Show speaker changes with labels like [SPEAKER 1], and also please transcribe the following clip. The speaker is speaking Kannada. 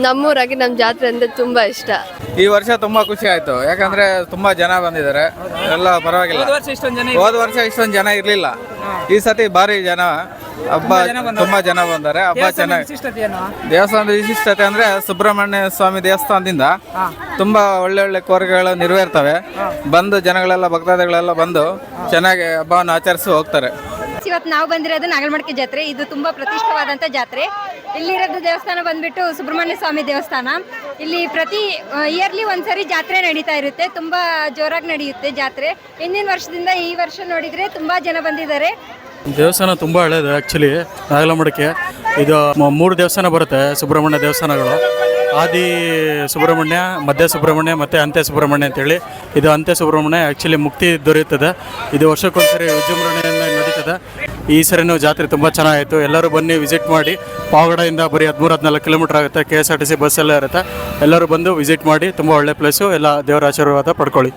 [SPEAKER 1] ನಮ್ಮೂರಾಗಿ ನಮ್ಮ ಜಾತ್ರೆ ಅಂದ್ರೆ ತುಂಬಾ ಇಷ್ಟ.
[SPEAKER 2] ಈ ವರ್ಷ ತುಂಬಾ ಖುಷಿ ಆಯ್ತು, ಯಾಕಂದ್ರೆ ತುಂಬಾ ಜನ ಬಂದಿದ್ದಾರೆ, ಎಲ್ಲ ಪರವಾಗಿಲ್ಲ. ಹೋದ ವರ್ಷ ಇಷ್ಟೊಂದು ಜನ ಇರ್ಲಿಲ್ಲ, ಈ ಸತಿ ಭಾರಿ ಜನ, ಹಬ್ಬ ತುಂಬಾ ಜನ ಬಂದಾರೆ. ಹಬ್ಬ ಚೆನ್ನಾಗಿ. ದೇವಸ್ಥಾನದ ವಿಶಿಷ್ಟತೆ ಅಂದ್ರೆ ಸುಬ್ರಹ್ಮಣ್ಯ ಸ್ವಾಮಿ ದೇವಸ್ಥಾನದಿಂದ ತುಂಬಾ ಒಳ್ಳೆ ಕೋರಿಕೆಗಳು ನೆರವೇರ್ತವೆ. ಬಂದು ಜನಗಳೆಲ್ಲ ಭಕ್ತಾದಿಗಳೆಲ್ಲ ಬಂದು ಚೆನ್ನಾಗಿ ಹಬ್ಬವನ್ನು ಆಚರಿಸಿ ಹೋಗ್ತಾರೆ.
[SPEAKER 3] ಇವತ್ತು ನಾವು ಬಂದಿರೋದು ನಾಗಲಮಡಿಕೆ ಜಾತ್ರೆ. ಇದು ತುಂಬಾ ಪ್ರತಿಷ್ಠವಾದಂಥ ಜಾತ್ರೆ. ಇಲ್ಲಿರೋದು ದೇವಸ್ಥಾನ ಬಂದ್ಬಿಟ್ಟು ಸುಬ್ರಹ್ಮಣ್ಯ ಸ್ವಾಮಿ ದೇವಸ್ಥಾನ. ಇಲ್ಲಿ ಪ್ರತಿ ಇಯರ್ಲಿ ಒಂದ್ಸರಿ ಜಾತ್ರೆ ನಡೀತಾ ಇರುತ್ತೆ, ತುಂಬಾ ಜೋರಾಗಿ ನಡೆಯುತ್ತೆ ಜಾತ್ರೆ. ಹಿಂದಿನ ವರ್ಷದಿಂದ ಈ ವರ್ಷ ನೋಡಿದ್ರೆ ತುಂಬಾ ಜನ ಬಂದಿದ್ದಾರೆ.
[SPEAKER 4] ದೇವಸ್ಥಾನ ತುಂಬ ಹಳೇದು ಆ್ಯಕ್ಚುಲಿ. ನಾಗಲಮಡಿಕೆ ಇದು 3 ದೇವಸ್ಥಾನ ಬರುತ್ತೆ, ಸುಬ್ರಹ್ಮಣ್ಯ ದೇವಸ್ಥಾನಗಳು. ಆದಿ ಸುಬ್ರಹ್ಮಣ್ಯ, ಮಧ್ಯ ಸುಬ್ರಹ್ಮಣ್ಯ ಮತ್ತು ಅಂತ್ಯ ಸುಬ್ರಹ್ಮಣ್ಯ ಅಂತೇಳಿ. ಇದು ಅಂತ್ಯ ಸುಬ್ರಹ್ಮಣ್ಯ ಆ್ಯಕ್ಚುಲಿ ಮುಕ್ತಿ ದೊರೆಯುತ್ತದೆ. ಇದು ವರ್ಷಕ್ಕೊಂದ್ಸರಿ ವಿಜೃಂಭಣೆಯಿಂದ ನಡೀತದೆ. ಈ ಸರಿನೂ ಜಾತ್ರೆ ತುಂಬ ಚೆನ್ನಾಗಿತ್ತು. ಎಲ್ಲರೂ ಬನ್ನಿ ವಿಸಿಟ್ ಮಾಡಿ. ಪಾವಗಡದಿಂದ ಬರೀ 13-14 ಕಿಲೋಮೀಟರ್ ಆಗುತ್ತೆ. KSRTC ಬಸ್ ಎಲ್ಲ ಇರುತ್ತೆ. ಎಲ್ಲರೂ ಬಂದು ವಿಸಿಟ್ ಮಾಡಿ. ತುಂಬ ಒಳ್ಳೆ ಪ್ಲೇಸು. ಎಲ್ಲ ದೇವರ ಆಶೀರ್ವಾದ ಪಡ್ಕೊಳ್ಳಿ.